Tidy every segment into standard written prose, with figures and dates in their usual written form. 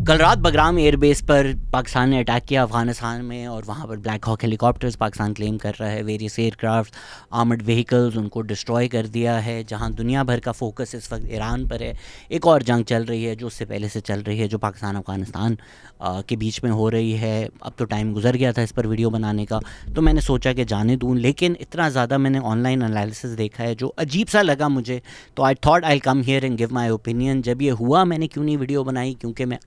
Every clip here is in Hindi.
कल रात बगराम एयरबेस पर पाकिस्तान ने अटैक किया अफ़गानिस्तान में, और वहाँ पर black hawk helicopters Pakistan claim कर रहा है, वेरियस एयरक्राफ्ट, आर्मर्ड व्हीकल्स, उनको डिस्ट्रॉय कर दिया है। जहाँ दुनिया भर का फोकस इस वक्त ईरान पर है। एक और जंग चल रही है जो उससे पहले से चल रही है, जो पाकिस्तान अफ़गानिस्तान के बीच में हो रही है। अब तो टाइम गुजर गया था इस पर वीडियो बनाने का, तो मैंने सोचा कि जाने दूँ, लेकिन इतना ज़्यादा मैंने ऑनलाइन एनालिसिस देखा है जो अजीब सा लगा मुझे, तो I thought I come here and give my opinion. जब ये हुआ मैंने क्यों नहीं वीडियो बनाई, क्योंकि मैं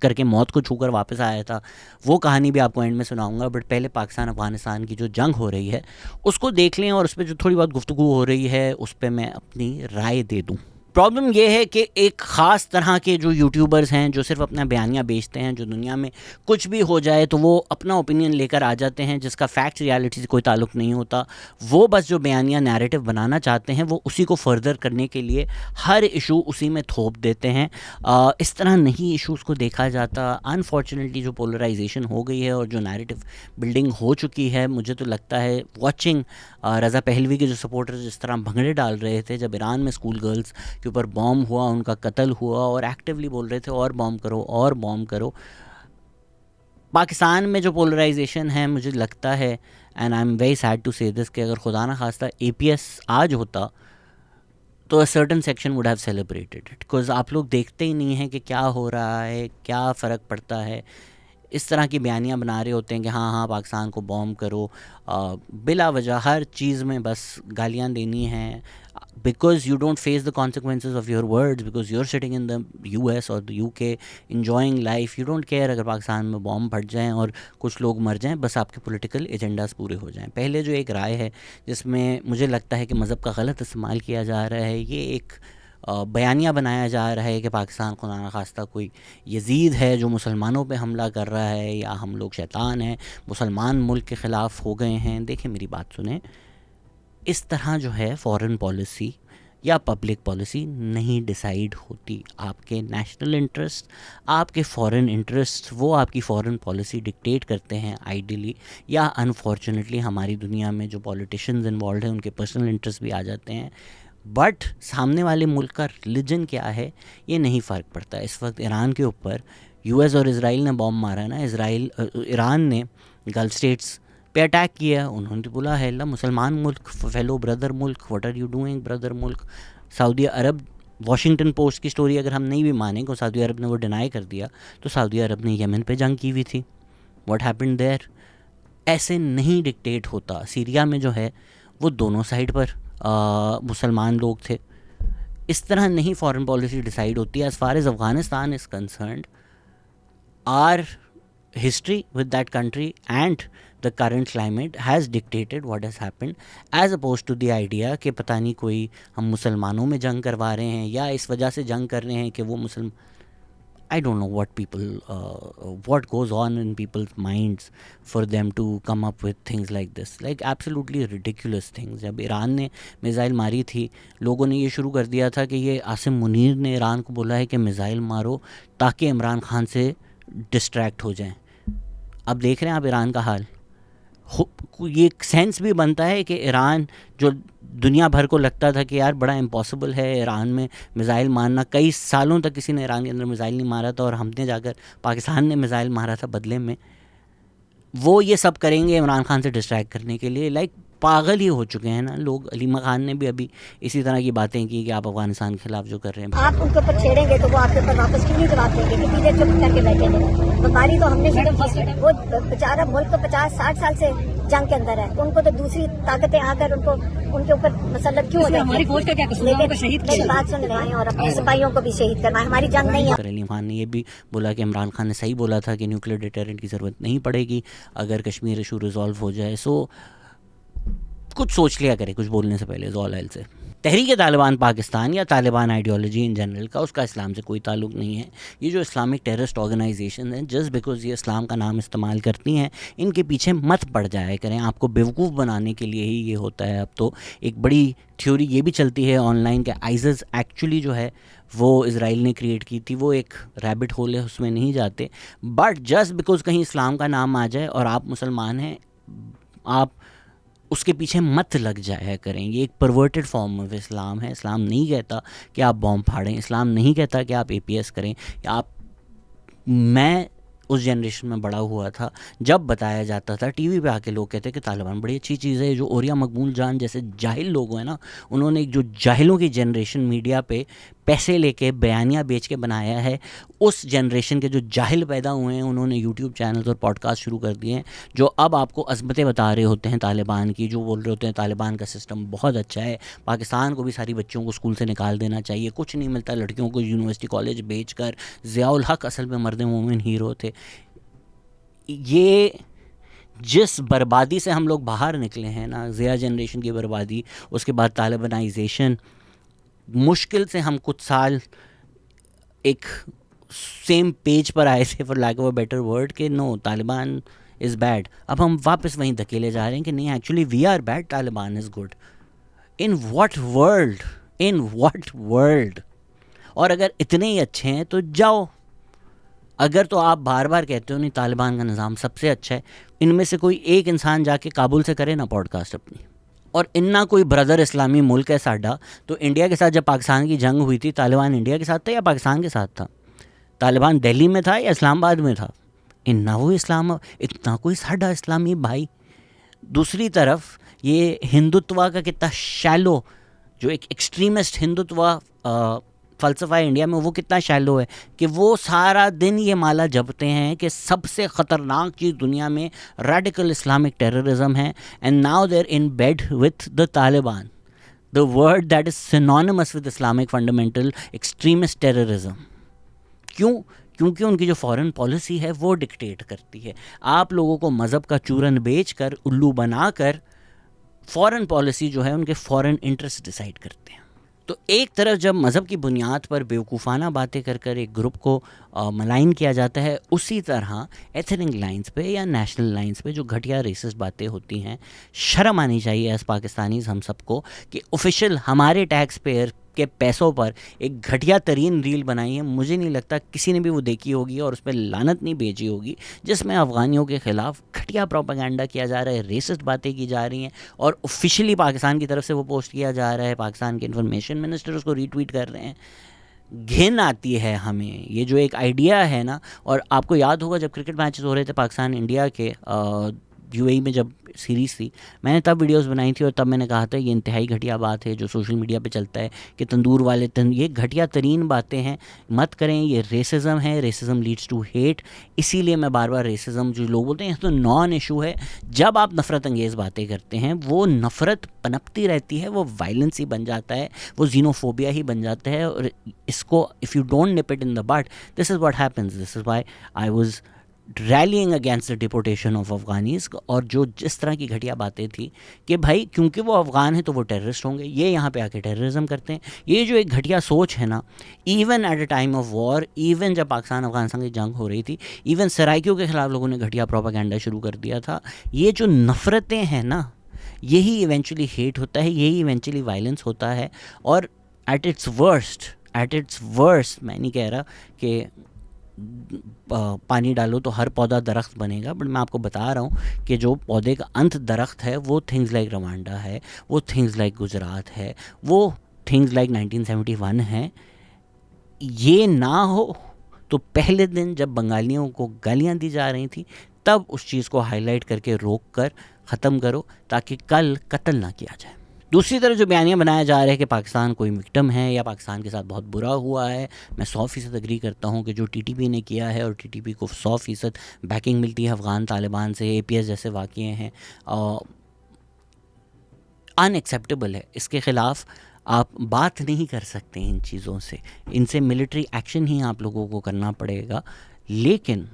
करके मौत को छूकर वापस आया था। वो कहानी भी आपको एंड में सुनाऊंगा, बट पहले पाकिस्तान अफ़गानिस्तान की जो जंग हो रही है उसको देख लें, और उस पर जो थोड़ी बहुत गुफ्तगू हो रही है उस पर मैं अपनी राय दे दूं। प्रॉब्लम ये है कि एक ख़ास तरह के जो यूट्यूबर्स हैं जो सिर्फ अपना बयानिया बेचते हैं, जो दुनिया में कुछ भी हो जाए तो वो अपना ओपिनियन लेकर आ जाते हैं, जिसका फैक्ट रियलिटी से कोई ताल्लुक़ नहीं होता। वो बस जो बयानिया नैरेटिव बनाना चाहते हैं वो उसी को फर्दर करने के लिए हर इशू उसी में थोप देते हैं। इस तरह नहीं इशूज़ को देखा जाता। अनफॉर्चुनेटली जो पोलराइजेशन हो गई है और जो नैरेटिव बिल्डिंग हो चुकी है, मुझे तो लगता है वॉचिंग रज़ा पहलवी के जो सपोर्टर्स जिस तरह भंगड़े डाल रहे थे जब ईरान में स्कूल गर्ल्स के ऊपर बॉम्ब हुआ, उनका कत्ल हुआ, और एक्टिवली बोल रहे थे और बॉम्ब करो और बॉम्ब करो। पाकिस्तान में जो पोलराइजेशन है, मुझे लगता है, and I am very sad to say this, कि अगर खुदा ना खास्ता APS आज होता तो a certain section would have celebrated it, because आप लोग देखते ही नहीं हैं कि क्या हो रहा है, क्या फ़र्क पड़ता है। इस तरह की बयानियाँ बना रहे होते हैं कि हाँ हाँ पाकिस्तान को बॉम्ब करो, बिला वजह हर चीज़ में बस गालियाँ देनी हैं, because you don't face the consequences of your words, because you are sitting in the US और the UK enjoying life. You don't care अगर पाकिस्तान में बॉम्ब फट जाएँ और कुछ लोग मर जाएँ, बस आपके पॉलिटिकल एजेंडाज पूरे हो जाएँ। पहले जो एक राय है जिसमें मुझे लगता है कि मज़हब का गलत इस्तेमाल किया जा रहा है, ये एक बयानिया बनाया जा रहा है कि पाकिस्तान खुदा न खास्ता कोई यजीद है जो मुसलमानों पे हमला कर रहा है, या हम लोग शैतान हैं, मुसलमान मुल्क के ख़िलाफ़ हो गए हैं। देखें मेरी बात सुने, इस तरह जो है फॉरेन पॉलिसी या पब्लिक पॉलिसी नहीं डिसाइड होती। आपके नेशनल इंटरेस्ट, आपके फॉरेन इंटरेस्ट, वो आपकी फॉरेन पॉलिसी डिक्टेट करते हैं आइडियली, या अनफॉर्चुनेटली हमारी दुनिया में जो पॉलिटिशियंस इन्वॉल्व हैं उनके पर्सनल इंटरेस्ट भी आ जाते हैं। बट सामने वाले मुल्क का रिलीजन क्या है ये नहीं फ़र्क पड़ता। इस वक्त ईरान के ऊपर US और इसराइल ने बॉम्ब मारा है ना, ईरान ने गल्फ स्टेट्स पे अटैक किया। उन्होंने बोला है ला मुसलमान मुल्क, फेलो ब्रदर मुल्क, what are you doing brother मुल्क। सऊदी अरब, वॉशिंगटन पोस्ट की स्टोरी अगर हम नहीं भी मानें कि सऊदी अरब ने वो डिनाई कर दिया, तो सऊदी अरब ने यमन पे जंग की हुई थी। What happened there? ऐसे नहीं डिक्टेट होता। सीरिया में जो है वो दोनों साइड पर मुसलमान लोग थे। इस तरह नहीं फॉरेन पॉलिसी डिसाइड होती है। As far as Afghanistan is concerned, our history with that country and the current climate has dictated what has happened, as opposed to the idea कि पता नहीं कोई हम मुसलमानों में जंग करवा रहे हैं या इस वजह से जंग कर रहे हैं कि वो मुसलमान। I don't know what goes on in people's minds for them to come up with things like this, like absolutely ridiculous things. जब ईरान ने मिसाइल मारी थी, लोगों ने ये शुरू कर दिया था कि ये आसिम मुनीर ने ईरान को बोला है कि मिसाइल मारो ताकि इमरान खान से डिस्ट्रैक्ट हो जाएं। अब देख रहे हैं आप ईरान का हाल। ये सेंस भी बनता है कि ईरान, जो दुनिया भर को लगता था कि यार बड़ा इम्पॉसिबल है ईरान में मिसाइल मारना, कई सालों तक किसी ने ईरान के अंदर मिसाइल नहीं मारा था, और हमने जाकर पाकिस्तान ने मिसाइल मारा था बदले में, वो ये सब करेंगे इमरान खान से डिस्ट्रैक्ट करने के लिए। लाइक पागल ही हो चुके हैं ना लोग। अलीमा खान ने भी अभी इसी तरह की बातें की कि आप अफगानिस्तान के खिलाफ जो कर रहे हैं, आप उनके ऊपर छेड़ेंगे तो वो आपके ऊपर वापस क्यों नहीं जवाब देंगे? कितनी देर चुप करके बैठेंगे? बीमारी तो हमने शुरू की। वो बेचारा मुल्क तो 50-60 साल से जंग के अंदर है, तो उनको तो दूसरी ताकतें आकर उनको उनके ऊपर मसलत क्यों हो जाती है? हमारी फौज का क्या कसूर है? शहीद मेरी बात सुन रहे हैं, और अपने सिपाहियों को भी शहीद करवाएं। हमारी जंग नहीं है। अलीमा खान ने ये भी बोला कि इमरान खान ने सही बोला था कि न्यूक्लियर डिटरेंट की ज़रूरत नहीं पड़ेगी अगर कश्मीर इशू रिजॉल्व हो जाए। सो कुछ सोच लिया करे कुछ बोलने से पहले। ज़ोल से तहरीक तालिबान पाकिस्तान या तालिबान आइडियोलॉजी इन जनरल का, उसका इस्लाम से कोई ताल्लुक़ नहीं है। ये जो इस्लामिक टेररिस्ट ऑर्गेनाइजेशन है, जस्ट बिकॉज ये इस्लाम का नाम इस्तेमाल करती हैं, इनके पीछे मत पड़ जाया करें। आपको बेवकूफ़ बनाने के लिए ही ये होता है। अब तो एक बड़ी थ्योरी ये भी चलती है ऑनलाइन कि आइसिस एक्चुअली जो है वो इसराइल ने क्रिएट की थी। वो एक रैबिट होल है, उसमें नहीं जाते। बट जस्ट बिकॉज कहीं इस्लाम का नाम आ जाए और आप मुसलमान हैं, आप उसके पीछे मत लग जाया करें। ये एक परवर्टेड फॉर्म ऑफ इस्लाम है। इस्लाम नहीं कहता कि आप बॉम्ब फाड़ें, इस्लाम नहीं कहता कि आप APS करें या आप मैं उस जनरेशन में बड़ा हुआ था जब बताया जाता था, टीवी पे आके लोग कहते कि तालिबान बड़ी अच्छी चीज़ है। जो ओरिया मकबूल जान जैसे जाहिल लोग हैं ना, उन्होंने जो जाहिलों की जनरेशन मीडिया पे पैसे लेके बयानियाँ बेच के बनाया है, उस जनरेशन के जो जाहिल पैदा हुए हैं उन्होंने यूट्यूब चैनल्स और पॉडकास्ट शुरू कर दिए हैं जो अब आपको अज़मतें बता रहे होते हैं तालिबान की, जो बोल रहे होते हैं तालिबान का सिस्टम बहुत अच्छा है, पाकिस्तान को भी सारी बच्चियों को स्कूल से निकाल देना चाहिए, कुछ नहीं मिलता लड़कियों को यूनिवर्सिटी कॉलेज बेच कर, ज़ियाउल हक असल में मर्द मोमिन हीरो थे। ये जिस बर्बादी से हम लोग बाहर निकले हैं ना, ज़िया जनरेशन की बर्बादी, उसके बाद तालिबानाइजेशन, मुश्किल से हम कुछ साल एक सेम पेज पर आए थे, for lack of a better word, कि नो तालिबान इज़ बैड। अब हम वापस वहीं धकेले जा रहे हैं कि नहीं, actually we are bad, Taliban is good. In what world, in what world? और अगर इतने ही अच्छे हैं तो जाओ। अगर तो आप बार बार कहते हो नहीं तालिबान का निज़ाम सबसे अच्छा है, इनमें से कोई एक इंसान जाके काबुल से करे ना पॉडकास्ट अपनी। और इन्ना कोई ब्रदर इस्लामी मुल्क है साडा, तो इंडिया के साथ जब पाकिस्तान की जंग हुई थी, तालिबान इंडिया के साथ था या पाकिस्तान के साथ था? तालिबान दिल्ली में था या इस्लामाबाद में था? इन्ना वो इतना कोई साडा इस्लामी भाई। दूसरी तरफ ये हिंदुत्व का कितना शैलो, जो एक एक्सट्रीमिस्ट हिंदुत्व फ़लसफ़ा है इंडिया में, वो कितना शैलो है कि वो सारा दिन ये माला जपते हैं कि सबसे ख़तरनाक चीज़ दुनिया में रेडिकल इस्लामिक टेररिज्म है, and now there in bed with the Taliban, the word that is synonymous with Islamic fundamental extremist terrorism. क्यों? क्योंकि उनकी जो फॉरेन पॉलिसी है वो डिक्टेट करती है। आप लोगों को मज़हब का चूरन बेच कर, उल्लू बना कर, फॉरेन पॉलिसी जो है उनके फॉरेन इंटरेस्ट डिसाइड करते हैं। तो एक तरफ जब मज़हब की बुनियाद पर बेवकूफ़ाना बातें कर कर एक ग्रुप को मलाइन किया जाता है, उसी तरह एथनिक लाइंस पे या नेशनल लाइंस पे जो घटिया रेसिस्ट बातें होती हैं, शर्म आनी चाहिए एज पाकिस्तानीज़ हम सबको कि ऑफिशियल हमारे टैक्स पेयर के पैसों पर एक घटिया तरीन रील बनाई है। मुझे नहीं लगता किसी ने भी वो देखी होगी और उस पर लानत नहीं भेजी होगी, जिसमें अफ़गानियों के ख़िलाफ़ घटिया प्रोपेगेंडा किया जा रहा है, रेसिस्ट बातें की जा रही हैं और ऑफिशियली पाकिस्तान की तरफ से वो पोस्ट किया जा रहा है। पाकिस्तान के इंफॉर्मेशन मिनिस्टर उसको रीट्वीट कर रहे हैं। घिन आती है हमें ये जो एक आइडिया है ना। और आपको याद होगा जब क्रिकेट मैचेस हो रहे थे पाकिस्तान इंडिया के, यूएई में जब सीरीज़ थी, मैंने तब वीडियोस बनाई थी और तब मैंने कहा था ये इंतहाई घटिया बात है जो सोशल मीडिया पे चलता है कि तंदूर वाले ये घटिया तरीन बातें हैं, मत करें, ये रेसिज्म है, रेसिज्म लीड्स टू हेट। इसीलिए मैं बार बार रेसिज्म, जो लोग बोलते हैं तो नॉन इशू है, जब आप नफ़रत अंगेज़ बातें करते हैं वो नफ़रत पनपती रहती है, वो वायलेंस ही बन जाता है, वो जीनोफोबिया ही बन जाता है। और इसको if you don't nip it in the bud, this is what happens. This is why I was railing against the deportation of Afghanis. और जो जिस तरह की घटिया बातें थी कि भाई क्योंकि वो अफ़गान है तो वो टेररिस्ट होंगे, ये यहाँ पे आके टेररिज्म करते हैं, ये जो एक घटिया सोच है ना, even at a time of war, even जब पाकिस्तान अफ़गानिस्तान की जंग हो रही थी, इवन सराइकियों के ख़िलाफ़ लोगों ने घटिया प्रोपेगेंडा शुरू कर दिया था। ये जो नफ़रतें हैं ना, यही इवेंचुअली हेट होता है, यही इवेंचुअली वायलेंस होता है। और एट इट्स वर्स्ट मैं नहीं कह रहा कि पानी डालो तो हर पौधा दरख्त बनेगा, बट मैं आपको बता रहा हूँ कि जो पौधे का अंत दरख्त है वो थिंग्स लाइक रवांडा है, वो थिंग्स लाइक गुजरात है, वो थिंग्स लाइक 1971 है। ये ना हो तो पहले दिन जब बंगालियों को गालियाँ दी जा रही थी तब उस चीज़ को हाईलाइट करके रोक कर ख़त्म करो, ताकि कल कत्ल ना किया जाए। दूसरी तरफ जो बयानियाँ बनाया जा रहा है कि पाकिस्तान कोई विक्टिम है या पाकिस्तान के साथ बहुत बुरा हुआ है, मैं 100% एग्री करता हूँ कि जो टीटीपी ने किया है, और टीटीपी को 100% बैकिंग मिलती है अफ़गान तालिबान से, एपीएस जैसे वाक़ये हैं, अनएक्सेप्टेबल है। इसके ख़िलाफ़ आप बात नहीं कर सकते इन चीज़ों से, इनसे मिलिट्री एक्शन ही आप लोगों को करना पड़ेगा। लेकिन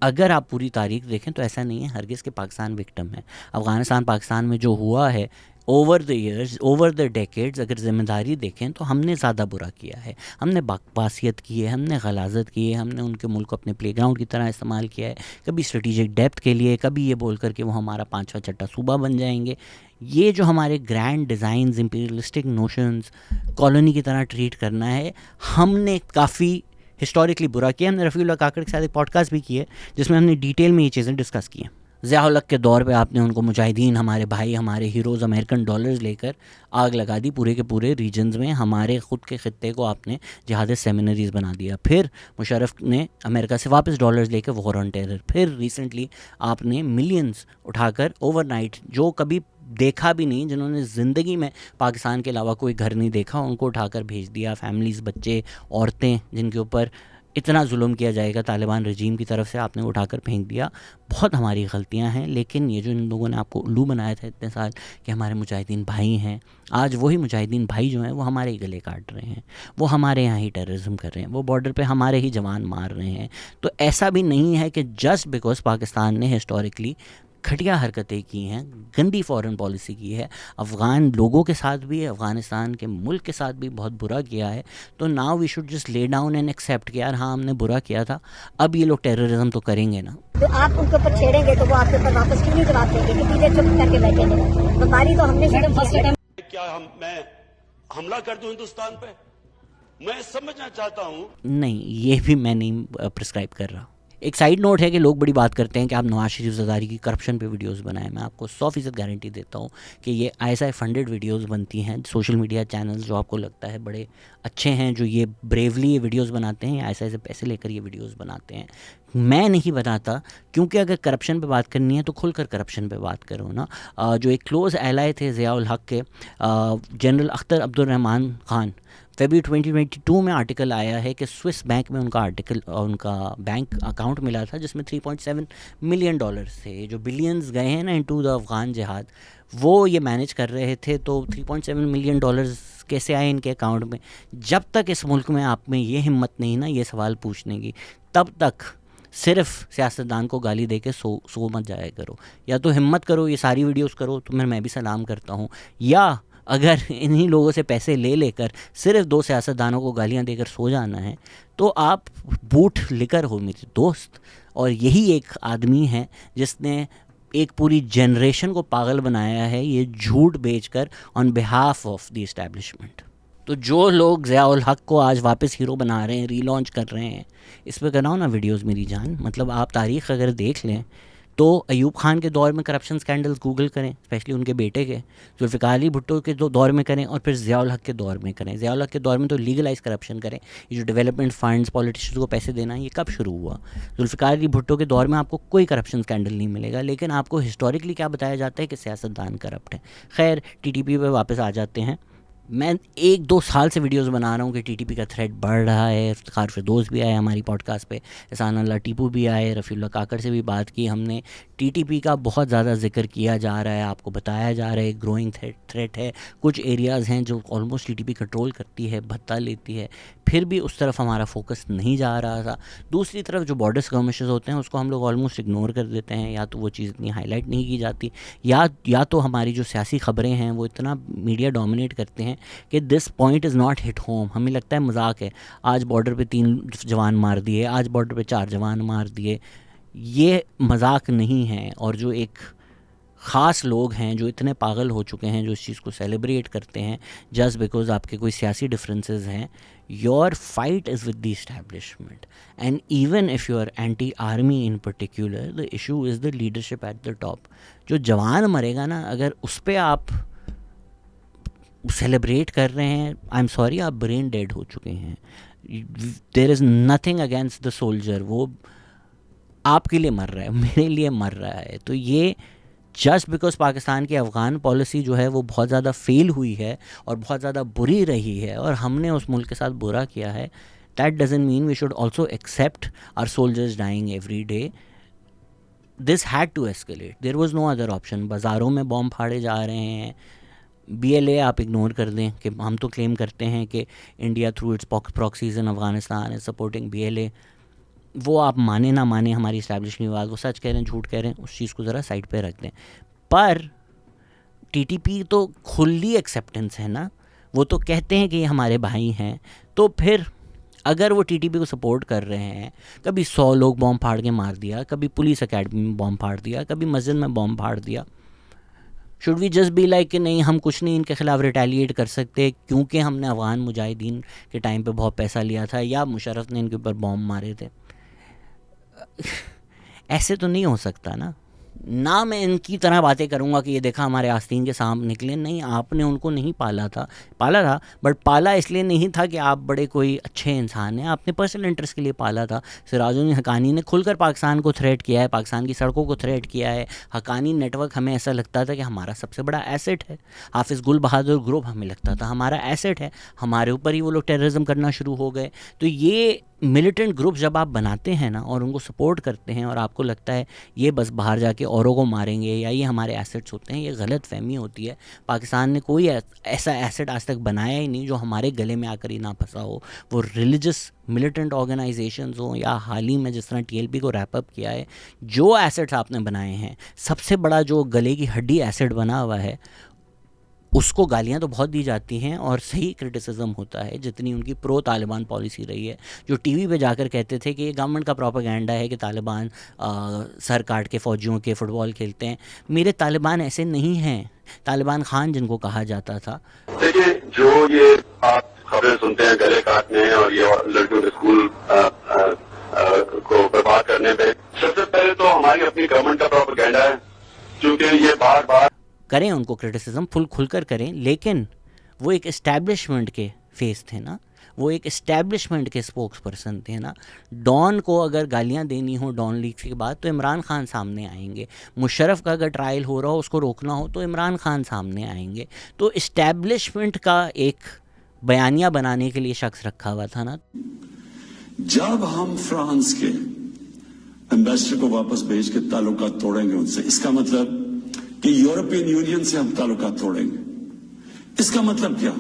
अगर आप पूरी तारीख देखें तो ऐसा नहीं है हरगिज़ के पाकिस्तान विक्टिम है। अफ़गानिस्तान पाकिस्तान में जो हुआ है over the years, over the decades, अगर ज़िम्मेदारी देखें तो हमने ज़्यादा बुरा किया है, हमने बकवासियत की है, हमने गलाजत की है, हमने उनके मुल्क को अपने प्लेग्राउंड की तरह इस्तेमाल किया है, कभी स्ट्रेटिजिक डेप्थ के लिए, कभी ये बोल कर के वो हमारा 5वां छठा सूबा बन जाएंगे। ये जो हमारे grand designs, imperialistic notions, colony की तरह ट्रीट करना है, हमने काफ़ी हिस्टोरिकली बुरा किया। हमने रफ़ीउल्लाह काकड़ के साथ एक पॉडकास्ट भी किया है जिसमें हमने डिटेल में ये चीज़ें डिस्कस की हैं। ज़िया-उल हक के दौर पे आपने उनको मुजाहिदीन, हमारे भाई, हमारे हीरोज़, अमेरिकन डॉलर्स लेकर आग लगा दी पूरे के पूरे रीजन्स में। हमारे ख़ुद के ख़ित्ते को आपने जिहादिस्ट सेमिनरीज़ बना दिया। फिर मुशर्रफ ने अमेरिका से वापस डॉलर्स लेकर वॉर ऑन टेरर। फिर रिसेंटली आपने मिलियंस उठाकर ओवरनाइट, जो कभी देखा भी नहीं, जिन्होंने ज़िंदगी में पाकिस्तान के अलावा कोई घर नहीं देखा, उनको उठाकर भेज दिया। फैमिलीज़, बच्चे, औरतें जिनके ऊपर इतना जुल्म किया जाएगा तालिबान रजीम की तरफ से, आपने उठाकर फेंक दिया। बहुत हमारी गलतियां हैं, लेकिन ये जो इन लोगों ने आपको उल्लू बनाया था इतने साल कि हमारे मुजाहिदीन भाई हैं, आज वही मुजाहिदीन भाई जो हैं वो हमारे ही गले काट रहे हैं, वो हमारे यहाँ ही टेररिज्म कर रहे हैं, वो बॉर्डर पे हमारे ही जवान मार रहे हैं। तो ऐसा भी नहीं है कि जस्ट बिकॉज पाकिस्तान ने हिस्टोरिकली घटिया हरकतें की हैं, गंदी फॉरेन पॉलिसी की है, अफ़गान लोगों के साथ भी, अफ़गानिस्तान के मुल्क के साथ भी बहुत बुरा किया है, तो now we should just lay down and accept कि यार हाँ हमने बुरा किया था, अब ये लोग टेररिज्म तो करेंगे ना। तो आप उनके ऊपर छेड़ेंगे तो वो आपके ऊपर वापस क्यों नहीं जवाब देंगे? कितनी देर चुप करके बैठेंगे? बीमारी तो हमने क्या मैं हमला कर दूं हिंदुस्तान पे? मैं समझना चाहता हूं। नहीं, ये भी मैं नहीं प्रिस्क्राइब कर रहा। एक साइड नोट है कि लोग बड़ी बात करते हैं कि आप नवाज शरीफ ज़रदारी की करप्शन पे वीडियोस बनाएं। मैं आपको 100% गारंटी देता हूँ कि ये ISI फंडेड वीडियोस बनती हैं। सोशल मीडिया चैनल्स जो आपको लगता है बड़े अच्छे हैं, जो ये ब्रेवली ये वीडियोस बनाते हैं, ISI से पैसे लेकर ये वीडियोस बनाते हैं। मैं नहीं बनाता, क्योंकि अगर करप्शन पे बात करनी है तो खुलकर करप्शन पे बात करो ना। जो एक क्लोज़ एलाई थे ज़िया-उल हक के, general Akhtar Abdurrahman Khan, February 2022 में आर्टिकल आया है कि स्विस बैंक में उनका बैंक अकाउंट मिला था जिसमें $3.7 मिलियन थे। जो बिलियंस गए हैं ना इनटू द अफ़गान जिहाद, वो ये मैनेज कर रहे थे। तो $3.7 मिलियन कैसे आए इनके अकाउंट में? जब तक इस मुल्क में आप में ये हिम्मत नहीं ना ये सवाल पूछने की, तब तक सिर्फ सियासतदान को गाली दे के सो मत जाया करो। या तो हिम्मत करो, ये सारी वीडियोस करो, तो मैं भी सलाम करता हूँ। या अगर इन्हीं लोगों से पैसे ले लेकर सिर्फ 2 सियासतदानों को गालियां देकर सो जाना है, तो आप बूट लिकर हो मेरे दोस्त। और यही एक आदमी है जिसने एक पूरी जनरेशन को पागल बनाया है, ये झूठ बेचकर on behalf of the establishment. तो जो लोग ज़िया-उल हक को आज वापस हीरो बना रहे हैं, रीलॉन्च कर रहे हैं, इस पर कराओ ना वीडियोस मेरी जान। मतलब आप तारीख़ अगर देख लें तो अयूब खान के दौर में करप्शन स्कैंडल्स गूगल करें, स्पेशली उनके बेटे के, जुल्फ़िकार अली भुट्टो के दौर में करें, और फिर ज़िया-उल हक के दौर में करें। ज़िया-उल हक के दौर में तो लीगलाइज करप्शन करें। ये जो डेवलपमेंट फंड्स, पॉलिटिशियंस को पैसे देना, ये कब शुरू हुआ? जुल्फ़िकार अली भुट्टो के दौर में आपको कोई करप्शन स्कैंडल नहीं मिलेगा, लेकिन आपको हिस्टोरिकली क्या बताया जाता है कि सियासतदान करप्ट है। खैर, TTP पे वापस आ जाते हैं। मैं 1-2 साल से वीडियोस बना रहा हूँ कि TTP का थ्रेट बढ़ रहा है। इफ्तिखार फिरदौस भी आए हमारी पॉडकास्ट पे, एहसान अल्लाह टीपू भी आए, रफ़ीउल्लाह काकड़ से भी बात की हमने। TTP का बहुत ज़्यादा जिक्र किया जा रहा है, आपको बताया जा रहा है ग्रोइंग थ्रेट है। कुछ एरियाज़ हैं जो ऑलमोस्ट TTP कंट्रोल करती है, भत्ता लेती है, फिर भी उस तरफ हमारा फोकस नहीं जा रहा था। दूसरी तरफ जो बॉर्डर स्कर्मिशेस होते हैं उसको हम लोग ऑलमोस्ट इग्नोर कर देते हैं, या तो वो चीज़ इतनी हाईलाइट नहीं की जाती, या तो हमारी जो सियासी ख़बरें हैं वो इतना मीडिया डोमिनेट करते हैं कि this point is not hit home. हमें लगता है मजाक है, आज बॉर्डर पे 3 जवान मार दिए, आज बॉर्डर पे 4 जवान मार दिए। ये मजाक नहीं है। और जो एक ख़ास लोग हैं जो इतने पागल हो चुके हैं, जो इस चीज़ को सेलिब्रेट करते हैं जस्ट बिकॉज आपके कोई सियासी डिफरेंसेस हैं, your fight is with the establishment. And even if you are anti army in particular, the issue is the leadership at the top. जो जवान मरेगा ना, अगर उस पर आप सेलिब्रेट कर रहे हैं, आई एम सॉरी, आप ब्रेन डेड हो चुके हैं। There is nothing against the soldier, वो आपके लिए मर रहा है, मेरे लिए मर रहा है। तो ये जस्ट बिकॉज पाकिस्तान की अफ़गान पॉलिसी जो है वो बहुत ज़्यादा फेल हुई है और बहुत ज़्यादा बुरी रही है और हमने उस मुल्क के साथ बुरा किया है, that doesn't mean we should also accept our soldiers dying every day. This had to escalate, there was no other option. बाज़ारों में बॉम्ब फाड़े जा रहे हैं। BLA आप इग्नोर कर दें कि हम तो क्लेम करते हैं कि India through it's proxies in Afghanistan is supporting BLA। वो आप माने ना माने, हमारी इस्टेब्लिशमेंट बात, वो सच कह रहे हैं झूठ कह रहे हैं, उस चीज़ को ज़रा साइड पे रख दें। पर TTP तो खुली एक्सेप्टेंस है ना, वो तो कहते हैं कि ये हमारे भाई हैं। तो फिर अगर वो TTP को सपोर्ट कर रहे हैं, कभी 100 लोग बॉम्ब फाड़ के मार दिया, कभी पुलिस अकेडमी में बॉम्ब फाड़ दिया, कभी मस्जिद में बॉम्ब फाड़ दिया, should we just be like कि नहीं हम कुछ नहीं इनके ख़िलाफ़ रिटेलिएट कर सकते क्योंकि हमने अफ़गान मुजाहिदीन के टाइम पे बहुत पैसा लिया था या मुशर्रफ ने इनके ऊपर बॉम्ब मारे थे? ऐसे तो नहीं हो सकता ना। ना मैं इनकी तरह बातें करूंगा कि ये देखा हमारे आस्तीन के सांप निकले, नहीं, आपने उनको नहीं पाला था बट पाला इसलिए नहीं था कि आप बड़े कोई अच्छे इंसान हैं, आपने पर्सनल इंटरेस्ट के लिए पाला था। सिराजुद्दीन हक्कानी ने खुलकर पाकिस्तान को थ्रेट किया है, पाकिस्तान की सड़कों को थ्रेट किया है। हक्कानी नेटवर्क हमें ऐसा लगता था कि हमारा सबसे बड़ा एसेट है। हाफिज़ गुल बहादुर ग्रुप हमें लगता था हमारा एसेट है, हमारे ऊपर ही वो लोग टेररिज्म करना शुरू हो गए। तो ये मिलिटेंट ग्रुप जब आप बनाते हैं ना और उनको सपोर्ट करते हैं और आपको लगता है ये बस बाहर जाके औरों को मारेंगे या ये हमारे एसेट्स होते हैं, ये गलत फहमी होती है। पाकिस्तान ने कोई ऐसा एसेट आज तक बनाया ही नहीं जो हमारे गले में आकर ही ना फंसा हो, वो रिलीजियस मिलिटेंट ऑर्गेनाइजेशंस हो या हाल ही में जिस तरह TLP को रैप अप किया है। जो एसेट्स आपने बनाए हैं, सबसे बड़ा जो गले की हड्डी एसेट बना हुआ है, उसको गालियां तो बहुत दी जाती हैं और सही क्रिटिसिज्म होता है जितनी उनकी प्रो तालिबान पॉलिसी रही है। जो टीवी पे जाकर कहते थे कि ये गवर्नमेंट का प्रोपेगेंडा है कि तालिबान सर काट के फ़ौजियों के फुटबॉल खेलते हैं, मेरे तालिबान ऐसे नहीं हैं। तालिबान खान जिनको कहा जाता था, देखिए जो ये आप खबरें सुनते हैं गले काटने और ये लड़कियों के स्कूल को बर्बाद करने पे, सबसे पहले तो हमारी अपनी गवर्नमेंट का प्रोपेगेंडा है, क्योंकि ये बार बार करें उनको क्रिटिसिज्म खुलकर करें, लेकिन वो एक इस्टेब्लिशमेंट के फेस थे ना, वो एक इस्टेब्लिशमेंट के स्पोक्स पर्सन थे ना। डॉन को अगर गालियां देनी हो डॉन लीग के बाद तो इमरान खान सामने आएंगे। मुशर्रफ का अगर ट्रायल हो रहा हो उसको रोकना हो तो इमरान खान सामने आएंगे। तो इस्टेब्लिशमेंट का एक बयानिया बनाने के लिए शख्स रखा हुआ था ना। जब हम फ्रांस के एम्बेसडर को वापस भेज के ताल्लुकात तोड़ेंगे उनसे, इसका मतलब कि यूरोपियन यूनियन से हम ताल्लुकात तोड़ेंगे। इसका मतलब क्या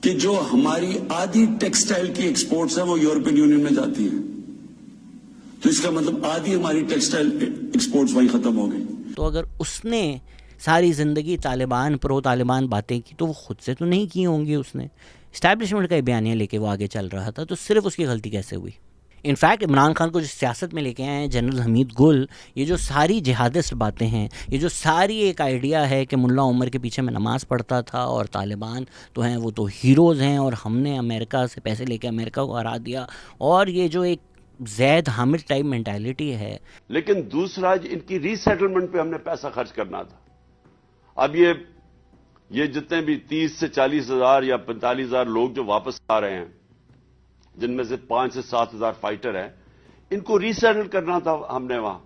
कि जो हमारी आधी टेक्सटाइल की एक्सपोर्ट्स है वो यूरोपियन यूनियन में जाती है, तो इसका मतलब आधी हमारी टेक्सटाइल एक्सपोर्ट्स वहीं खत्म हो गई। तो अगर उसने सारी ज़िंदगी तालिबान प्रो तालिबान बातें की तो वो खुद से तो नहीं की होंगी, उसने इस्टेब्लिशमेंट का बयानिया लेके वो आगे चल रहा था, तो सिर्फ उसकी गलती कैसे हुई? इनफैक्ट इमरान खान को जो सियासत में लेके आए हैं जनरल हमीद गुल, ये जो सारी जिहादिस्ट बातें हैं, ये जो सारी एक आइडिया है कि मुल्ला उमर के पीछे मैं नमाज़ पढ़ता था और तालिबान तो हैं वो तो हीरोज़ हैं और हमने अमेरिका से पैसे लेके अमेरिका को हरा दिया, और ये जो एक जैद हामिद टाइप मेंटालिटी है। लेकिन दूसरा इनकी रीसेटलमेंट पे हमने पैसा खर्च करना था। अब ये जितने भी 30 से 40 हजार या 45 हजार लोग जो वापस आ रहे हैं, जिनमें से 5 से 7 हजार फाइटर हैं, इनको रीसेटल करना था हमने वहां,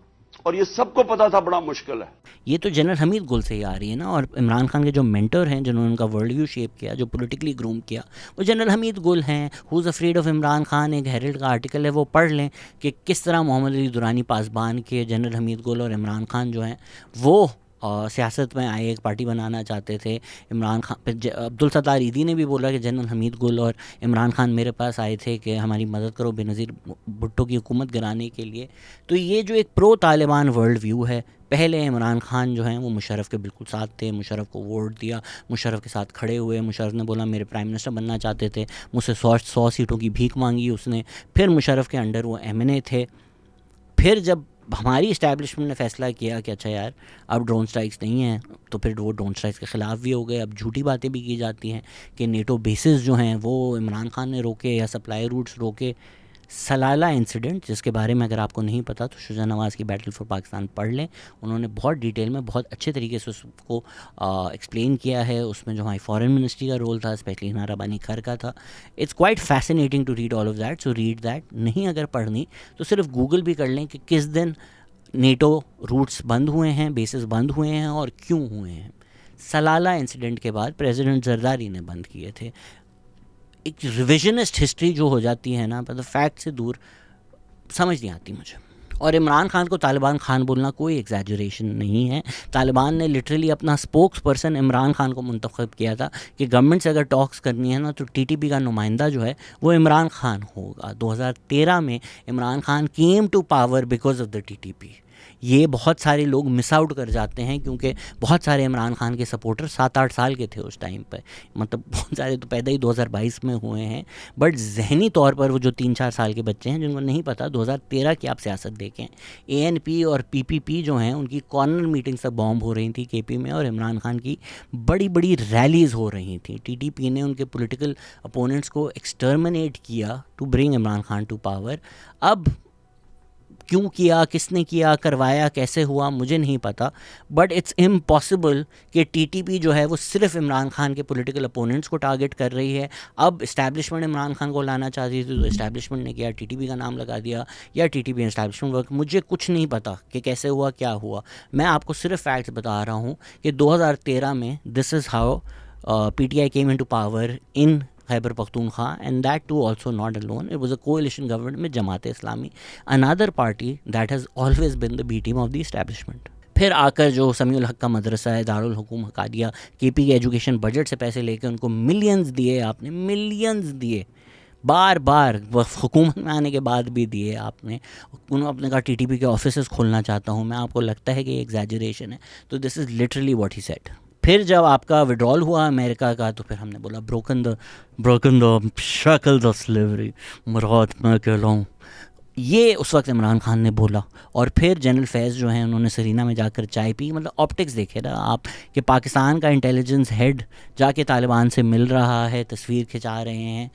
और ये सबको पता था बड़ा मुश्किल है। ये तो जनरल हमीद गुल से ही आ रही है ना। और इमरान खान के जो मेंटर हैं जिन्होंने उनका वर्ल्ड व्यू शेप किया, जो पॉलिटिकली ग्रूम किया, वो जनरल हमीद गुल हैं। Who is afraid of Imran Khan, एक हेरिल्ड का आर्टिकल है, वो पढ़ लें कि किस तरह मोहम्मद अली दुरानी पासबान के जनरल हमीद गुल और इमरान खान जो हैं वो सियासत में आए, एक पार्टी बनाना चाहते थे। इमरान खान, अब्दुल सत्तार ईदी ने भी बोला कि जनरल हमीद गुल और इमरान खान मेरे पास आए थे कि हमारी मदद करो बेनज़ीर भुट्टो की हुकूमत गिराने के लिए। तो ये जो एक प्रो तालिबान वर्ल्ड व्यू है, पहले इमरान खान जो हैं वो मुशर्रफ के बिल्कुल साथ थे, मुशर्रफ को वोट दिया, मुशर्रफ के साथ खड़े हुए, मुशर्रफ ने बोला मेरे प्राइम मिनिस्टर बनना चाहते थे, मुझसे 100 सीटों की भीख मांगी उसने, फिर मुशर्रफ के अंडर वो MNA थे। फिर जब हमारी इस्टेब्लिशमेंट ने फैसला किया कि अच्छा यार अब ड्रोन स्ट्राइक्स नहीं हैं, तो फिर वो ड्रोन स्ट्राइक्स के ख़िलाफ़ भी हो गए। अब झूठी बातें भी की जाती हैं कि नेटो बेसिस जो हैं वो इमरान खान ने रोके या सप्लाई रूट्स रोके। सलाला इंसिडेंट, जिसके बारे में अगर आपको नहीं पता तो शुजा नवाज़ की बैटल फॉर पाकिस्तान पढ़ लें, उन्होंने बहुत डिटेल में बहुत अच्छे तरीके से उसको एक्सप्लेन किया है। उसमें जो हमारी फॉरेन मिनिस्ट्री का रोल था, स्पेशली हिना रबानी खर का था। It's quite fascinating to read all of that, so read that. नहीं अगर पढ़नी तो सिर्फ गूगल भी कर लें कि किस दिन नेटो रूट्स बंद हुए हैं, बेसिस बंद हुए हैं और क्यों हुए हैं। सलाला इंसिडेंट के बाद प्रेसिडेंट जरदारी ने बंद किए थे। एक रिविजनिस्ट हिस्ट्री जो हो जाती है ना, मतलब फैक्ट से दूर, समझ नहीं आती मुझे। और इमरान खान को तालिबान खान बोलना कोई एग्जैजरेशन नहीं है। तालिबान ने लिटरली अपना स्पोक्स पर्सन इमरान खान को मुंतखब किया था कि गवर्नमेंट से अगर टॉक्स करनी है ना तो TTP का नुमाइंदा जो है वो इमरान खान होगा। 2013 में Imran Khan came to power because of the TTP। ये बहुत सारे लोग मिस आउट कर जाते हैं क्योंकि बहुत सारे इमरान खान के सपोर्टर 7-8 साल के थे उस टाइम पर, मतलब बहुत सारे तो पैदा ही 2022 में हुए हैं, बट जहनी तौर पर वो जो 3-4 साल के बच्चे हैं जिनको नहीं पता, 2013 की आप सियासत देखें, ANP और PPP जो हैं उनकी कॉर्नर मीटिंग्स तक बॉम्ब हो रही थी KP में, और इमरान खान की बड़ी बड़ी रैलीज़ हो रही थी। TTP ने उनके पोलिटिकल अपोनेंट्स को एक्सटर्मिनेट किया to bring Imran Khan to power. अब क्यों किया, किसने किया, करवाया, कैसे हुआ, मुझे नहीं पता, बट इट्स इम्पॉसिबल कि टीटीपी जो है वो सिर्फ इमरान खान के पॉलिटिकल अपोनेंट्स को टारगेट कर रही है। अब इस्टेब्लिशमेंट इमरान खान को लाना चाहती थी तो इस्टेब्लिशमेंट ने किया, टीटीपी का नाम लगा दिया, या टीटीपी इस्टेब्लिशमेंट वर्क, मुझे कुछ नहीं पता कि कैसे हुआ, क्या हुआ। मैं आपको सिर्फ फैक्ट्स बता रहा हूँ कि 2013 में this is how PTI came into power in Khyber Pakhtunkhwa, and that too also not alone. It was a coalition government with Jamaat-e-Islami, another party that has always been the B team of the establishment. फिर आकर जो समीउल हक का मदरसा है, दारुल हुकूम हकादिया, KP के एजुकेशन बजट से पैसे लेके उनको मिलियंस दिए आपने, मिलियंस दिए, बार बार हुकूमत में आने के बाद भी दिए आपने। उन्होंने अपने कहा TTP के ऑफिसेस खोलना चाहता हूँ मैं, आपको लगता है कि ये एग्जैजरेशन है? तो this is literally what he said. फिर जब आपका विड्रॉल हुआ अमेरिका का तो फिर हमने बोला ब्रोकन द शक्ल द स्लेवरी, मुराद मैं कहलाऊँ, ये उस वक्त इमरान खान ने बोला। और फिर जनरल फैज़ जो हैं उन्होंने सरीना में जाकर चाय पी। मतलब ऑप्टिक्स देखे ना आप कि पाकिस्तान का इंटेलिजेंस हेड जाके तालिबान से मिल रहा है, तस्वीर खिंचा रहे हैं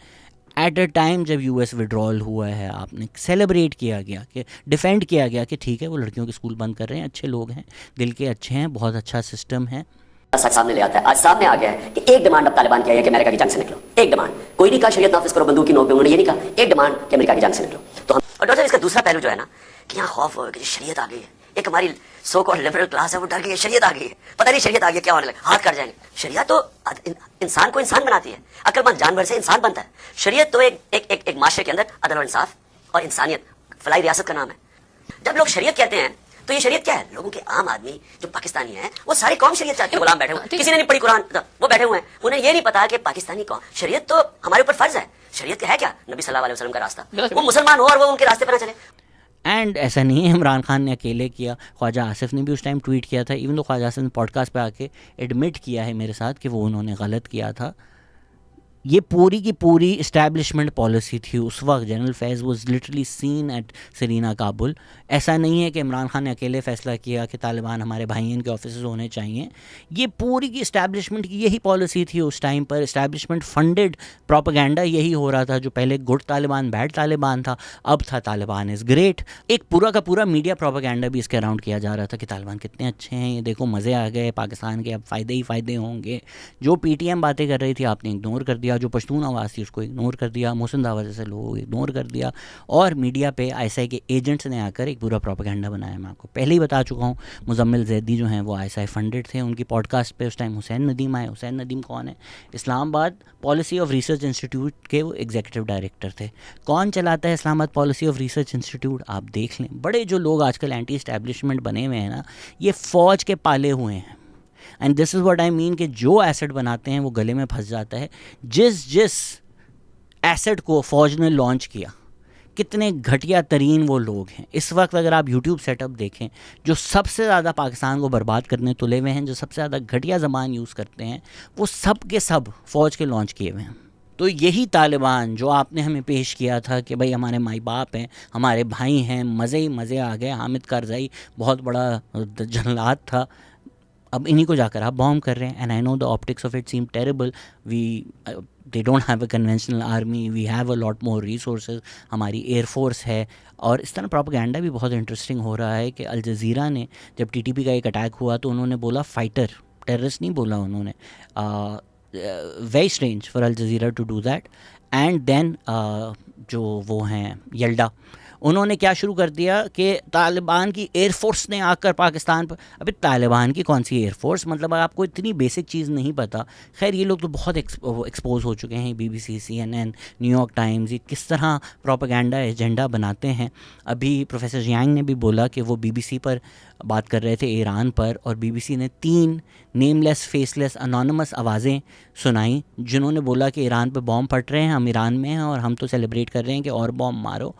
एट अ टाइम जब US विड्रॉल हुआ है। आपने सेलिब्रेट किया गया कि डिफेंड किया गया कि ठीक है वो लड़कियों के स्कूल बंद कर रहे हैं, अच्छे लोग हैं, दिल के अच्छे हैं, बहुत अच्छा सिस्टम है। सच सामने ले आता है। आज सामने आ गया है कि एक डिमांड अब तालिबान की है कि अमेरिका की जंग से निकलो। एक डिमांड, कोई नहीं कहा शरीयत नाफिज करो बंदूक की नोक पे, उन्होंने ये नहीं कहा, एक डिमांड कि अमेरिका की जंग से निकलो। तो हम और डॉक्टर इसका दूसरा पहलू जो है ना कि यहाँ खौफ हो कि शरीयत आ गई है, एक हमारी सो कॉल्ड लिबरल क्लास है वो डर गई है, शरीयत आ गई है, पता नहीं शरीयत आ गई क्या होने लगा, हाथ कट जाएंगे। शरीयत तो इंसान को इंसान बनाती है, अक्लमंद जानवर से इंसान बनता है। शरीयत तो एक माशरे के अंदर अदल और इंसाफ और इंसानियत फलाई रियासत का नाम है। जब लोग शरीयत कहते हैं तो ये शरीयत क्या है? लोगों के आम आदमी जो पाकिस्तानी हैं वो सारी कौम शरीयत चाहती है। गुलाम बैठे हुए, किसी ने नहीं पढ़ी कुरान, वो बैठे हुए हैं, उन्हें ये नहीं पता कि पाकिस्तानी कौन। शरीयत तो हमारे ऊपर फर्ज है। शरीयत है क्या? नबी सल्लल्लाहु अलैहि वसल्लम का रास्ता, वो मुसलमान हो और वो उनके रास्ते पर ना चले। एंड ऐसा नहीं है इमरान खान ने अकेले किया, ख्वाजा आसिफ ने भी उस टाइम ट्वीट किया था। इवन तो ख्वाजा आसिफ ने पॉडकास्ट पे आके एडमिट किया है मेरे साथ कि वो उन्होंने गलत किया था। ये पूरी की पूरी इस्टेब्लिशमेंट पॉलिसी थी उस वक्त। General Faiz was literally seen at Serena Kabul. ऐसा नहीं है कि इमरान खान ने अकेले फ़ैसला किया कि तालिबान हमारे भाई इनके ऑफिस होने चाहिए। ये पूरी की इस्टेब्लिशमेंट की यही पॉलिसी थी उस टाइम पर। इस्टेब्लिशमेंट फंडेड प्रोपेगेंडा यही हो रहा था। जो पहले गुड तालिबान बैड तालिबान था, अब था तालिबान इज़ ग्रेट। एक पूरा का पूरा मीडिया प्रोपेगेंडा भी इसके अराउंड किया जा रहा था कि तालिबान कितने अच्छे हैं, ये देखो मज़े आ गए पाकिस्तान के, अब फ़ायदे ही फ़ायदे होंगे। जो PTM बातें कर रही थी आपने इग्नोर कर दिया, जो पश्तून आवाज़ थी उसको इग्नोर कर दिया, मोहसिन दावा जैसे लोगों को इग्नोर कर दिया, और मीडिया पे ISI के एजेंट्स ने आकर एक पूरा प्रोपेगेंडा बनाया। मैं आपको पहले ही बता चुका हूँ, मुजम्मिल जैदी जो हैं वो ISI फंडेड थे। उनकी पॉडकास्ट पे उस टाइम हुसैन नदीम आए। हुसैन नदीम कौन है? Islamabad policy of research institute के वो एग्जीक्यूटिव डायरेक्टर थे। कौन चलाता है Islamabad policy of research institute? आप देख लें। बड़े जो लोग आजकल एंटी इस्टेब्लिशमेंट बने हुए हैं ना, ये फ़ौज के पाले हुए हैं। And this is what I mean कि जो एसेट बनाते हैं वो गले में फंस जाता है। जिस एसेट को फ़ौज ने लॉन्च किया, कितने घटिया तरीन वो लोग हैं। इस वक्त अगर आप YouTube सेटअप देखें, जो सबसे ज़्यादा पाकिस्तान को बर्बाद करने तुले हुए हैं, जो सबसे ज़्यादा घटिया ज़बान यूज़ करते हैं, वो सब के सब फ़ौज के लॉन्च किए हुए हैं। तो यही तालिबान जो आपने हमें पेश किया था कि भाई हमारे माई बाप हैं, हमारे भाई हैं, मज़े ही मज़े आ गए, हामिद कारज़ाई बहुत बड़ा जल्लाद था, अब इन्हीं को जाकर आप बॉम्ब कर रहे हैं। And I know the optics of it seem terrible. They don't have a conventional army, we have a lot more resources, हमारी एयरफोर्स है। और इस तरह प्रोपेगेंडा भी बहुत इंटरेस्टिंग हो रहा है कि अल जज़ीरा ने जब TTP का एक अटैक हुआ तो उन्होंने बोला फाइटर, टेररिस्ट नहीं बोला उन्होंने। Very strange for Al Jazeera to do that. And then जो वो हैं यल्डा, उन्होंने क्या शुरू कर दिया कि तालिबान की एयरफोर्स ने आकर पाकिस्तान पर। अभी तालिबान की कौन सी एयरफोर्स? मतलब आपको इतनी बेसिक चीज़ नहीं पता। खैर ये लोग तो बहुत एक्सपोज हो चुके हैं, BBC, CNN, न्यूयॉर्क टाइम्स, ये किस तरह प्रोपेगेंडा एजेंडा बनाते हैं। अभी प्रोफेसर जियांग ने भी बोला कि वो BBC पर बात कर रहे थे ईरान पर, और BBC ने 3 नेमलेस फेसलेस अनोनिमस आवाज़ें सुनाई जिन्होंने बोला कि ईरान पे बॉम्ब फट रहे हैं, हम ईरान में हैं और हम तो सेलिब्रेट कर रहे हैं कि और बॉम्ब मारो।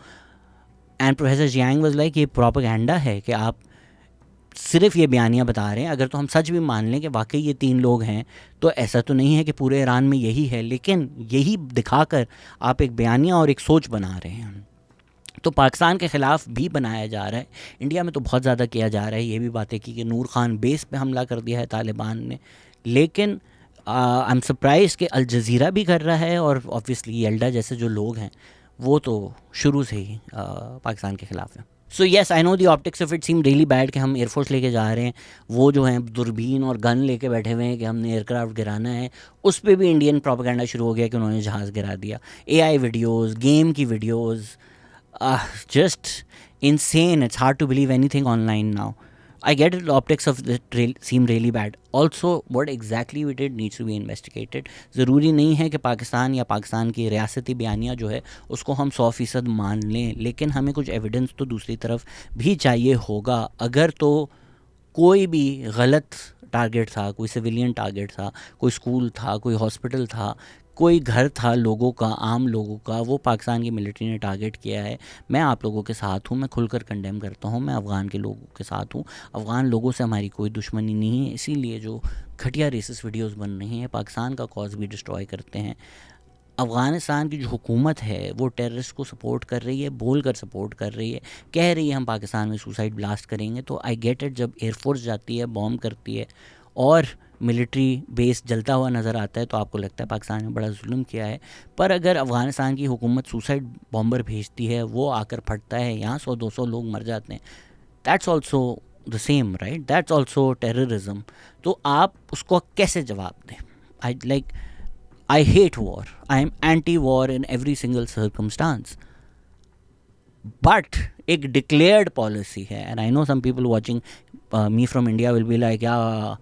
And professor Jiang was like ये प्रोपेगेंडा है कि आप सिर्फ ये बयानियाँ बता रहे हैं। अगर तो हम सच भी मान लें कि वाकई ये 3 लोग हैं, तो ऐसा तो नहीं है कि पूरे ईरान में यही है, लेकिन यही दिखाकर आप एक बयानिया और एक सोच बना रहे हैं। तो पाकिस्तान के ख़िलाफ़ भी बनाया जा रहा है। इंडिया में तो बहुत ज़्यादा किया जा रहा है। ये भी बातें की कि नूर खान बेस पे हमला कर दिया है तालिबान ने, लेकिन आई एम सरप्राइज कि अल जज़ीरा भी कर रहा है, और ऑब्वियसली यल्डा जैसे जो लोग हैं वो तो शुरू से ही पाकिस्तान के ख़िलाफ़ हैं। So yes I know the optics of it seam really bad कि हम एयरफोर्स लेके जा रहे हैं, वो जो हैं दूरबीन और गन लेके बैठे हुए हैं कि हमने एयरक्राफ्ट गिराना है, उस पर भी इंडियन प्रोपेगेंडा शुरू हो गया कि उन्होंने जहाज़ गिरा दिया। AI वीडियोज़, गेम की videos, just insane. It's hard to believe anything online now. I get it, the optics of it seem really bad. Also, what exactly we did needs to be investigated. ज़रूरी नहीं है कि पाकिस्तान या पाकिस्तान की रियासती बयानिया जो है उसको हम 100% मान लें, लेकिन हमें कुछ एविडेंस तो दूसरी तरफ भी चाहिए होगा। अगर तो कोई भी गलत टारगेट था, कोई सिविलियन टारगेट था, कोई स्कूल था, कोई हॉस्पिटल था, कोई घर था लोगों का, आम लोगों का, वो पाकिस्तान की मिलिट्री ने टारगेट किया है, मैं आप लोगों के साथ हूँ, मैं खुलकर कंडेम करता हूँ, मैं अफ़गान के लोगों के साथ हूँ। अफ़गान लोगों से हमारी कोई दुश्मनी नहीं है, इसीलिए जो घटिया रेसिस वीडियोस बन रही हैं पाकिस्तान का कॉज भी डिस्ट्रॉय करते हैं। अफ़गानिस्तान की जो हुकूमत है वो टेररिस्ट को सपोर्ट कर रही है, बोल कर सपोर्ट कर रही है, कह रही है हम पाकिस्तान में सुसाइड ब्लास्ट करेंगे। तो आई गेट इट, जब एयरफोर्स जाती है, बॉम्ब करती है और मिलिट्री बेस जलता हुआ नज़र आता है तो आपको लगता है पाकिस्तान ने बड़ा जुल्म किया है। पर अगर अफ़गानिस्तान की हुकूमत सुसाइड बॉम्बर भेजती है, वो आकर फटता है, यहाँ 100-200 लोग मर जाते हैं, that's also the same, right? That's also terrorism. तो आप उसको कैसे जवाब दें? I hate war. I am anti-war in every single circumstance. But एक declared policy है, and I know some people watching me from India will be like, yeah,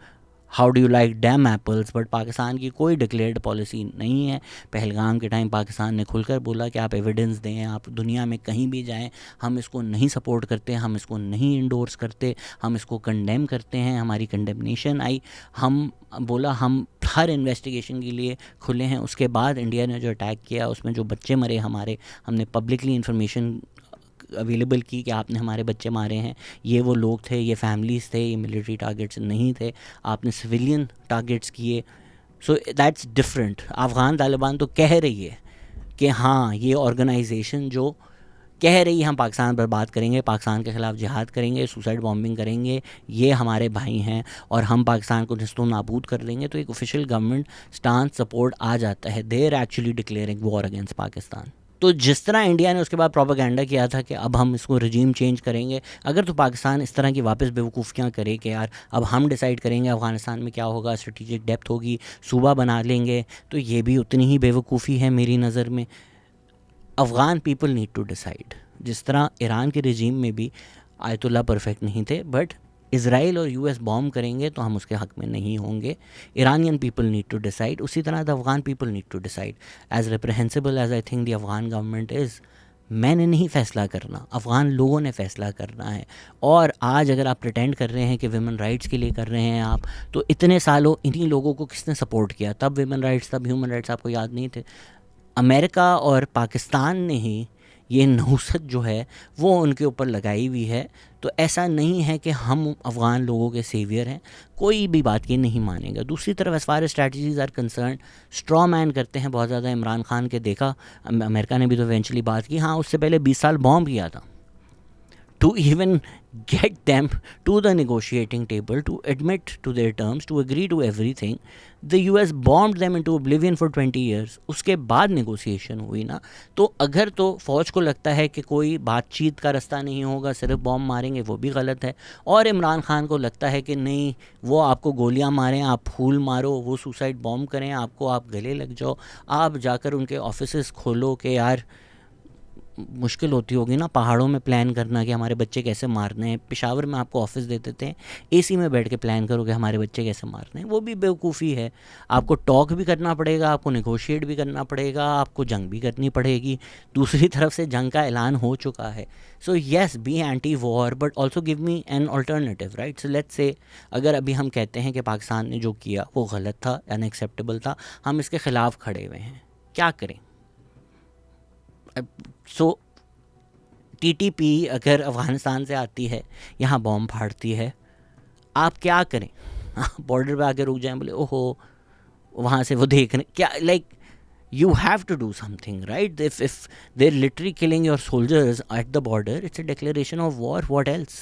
how do you like damn apples? But Pakistan की कोई डिक्लेयर्ड पॉलिसी नहीं है। पहलगाम के टाइम पाकिस्तान ने खुलकर बोला कि आप एविडेंस दें, आप दुनिया में कहीं भी जाएं, हम इसको नहीं सपोर्ट करते, हम इसको नहीं इंडोर्स करते, हम इसको कंडेम करते हैं। हमारी कंडेमनेशन आई, हम बोला हम हर इन्वेस्टिगेशन के लिए खुले हैं। उसके बाद इंडिया ने जो अटैक किया उसमें जो बच्चे मरे हमारे, हमने पब्लिकली इन्फॉर्मेशन अवेलेबल की कि आपने हमारे बच्चे मारे हैं, ये वो लोग थे, ये फैमिलीज़ थे, ये मिलिट्री टारगेट्स नहीं थे, आपने सिविलियन टारगेट्स किए। So that's different. Afghan Taliban तो कह रही है कि हाँ, ये ऑर्गेनाइजेशन जो कह रही है हम पाकिस्तान पर बात करेंगे, पाकिस्तान के ख़िलाफ़ जिहाद करेंगे, सुसाइड बॉम्बिंग करेंगे, ये हमारे भाई हैं और हम पाकिस्तान को निस्तो नाबूद कर देंगे, तो एक ऑफिशियल गवर्नमेंट स्टांस सपोर्ट आ जाता है। They are actually declaring war against Pakistan. तो जिस तरह इंडिया ने उसके बाद प्रोपेगेंडा किया था कि अब हम इसको रजीम चेंज करेंगे, अगर तो पाकिस्तान इस तरह की वापस बेवकूफ़ियाँ करे कि यार अब हम डिसाइड करेंगे अफ़गानिस्तान में क्या होगा, स्ट्रेटेजिक डेप्थ होगी, सूबा बना लेंगे, तो ये भी उतनी ही बेवकूफ़ी है मेरी नज़र में। Afghan people need to decide. जिस तरह ईरान के रजीम में भी आयतुल्ला परफेक्ट नहीं थे, बट इज़राइल और US बॉम्ब करेंगे तो हम उसके हक़ में नहीं होंगे। Iranian people need to decide, उसी तरह the Afghan people need to decide. As reprehensible as I think the Afghan government is, मैंने नहीं फ़ैसला करना, अफ़गान लोगों ने फ़ैसला करना है। और आज अगर आप प्रिटेंड कर रहे हैं कि विमेन राइट्स के लिए कर रहे हैं आप, तो इतने सालों इन्हीं लोगों को किसने सपोर्ट किया? तब विमेन राइट्स, तब ह्यूमन राइट्स आपको याद नहीं थे? अमेरिका और पाकिस्तान ने ही ये नहुसत जो है वो उनके ऊपर लगाई हुई है। तो ऐसा नहीं है कि हम अफ़गान लोगों के सेवियर हैं, कोई भी बात ये नहीं मानेगा। दूसरी तरफ as far as strategies are concern, straw man करते हैं बहुत ज़्यादा। इमरान खान के देखा, अमेरिका ने भी तो इवेंचुअली बात की, हाँ उससे पहले 20 साल बॉम्ब किया था। To even get them to the negotiating table, to admit to their terms, to agree to everything, the US bombed them into oblivion for 20 years. उसके बाद नेगोशिएशन हुई ना। तो अगर तो फ़ौज को लगता है कि कोई बातचीत का रास्ता नहीं होगा, सिर्फ बॉम्ब मारेंगे, वो भी गलत है। और इमरान खान को लगता है कि नहीं, वो आपको गोलियां मारें, आप फूल मारो, वो सुसाइड बॉम्ब करें, आपको आप गले लग जाओ, आप जाकर उनके ऑफिसेस खोलो कि यार मुश्किल होती होगी ना पहाड़ों में प्लान करना कि हमारे बच्चे कैसे मारने हैं। पेशावर में आपको ऑफिस दे देते हैं, AC में बैठ के प्लान करो कि हमारे बच्चे कैसे मारने हैं। वो भी बेवकूफ़ी है। आपको टॉक भी करना पड़ेगा, आपको नेगोशिएट भी करना पड़ेगा, आपको जंग भी करनी पड़ेगी। दूसरी तरफ से जंग का ऐलान हो चुका है। So yes, be anti war but also give me an alternative, right? So let's say अगर अभी हम कहते हैं कि पाकिस्तान ने जो किया वो गलत था, अनएक्सेप्टेबल था, हम इसके ख़िलाफ़ खड़े हुए हैं, क्या करें? सो TTP अगर अफ़गानिस्तान से आती है, यहाँ बॉम्ब फाड़ती है, आप क्या करें? बॉर्डर पे आके रुक जाएं, बोले ओहो वहाँ से वो देख रहे क्या? Like you have to do something, right? If they are literally killing your soldiers at the border, it's a declaration of war, what else?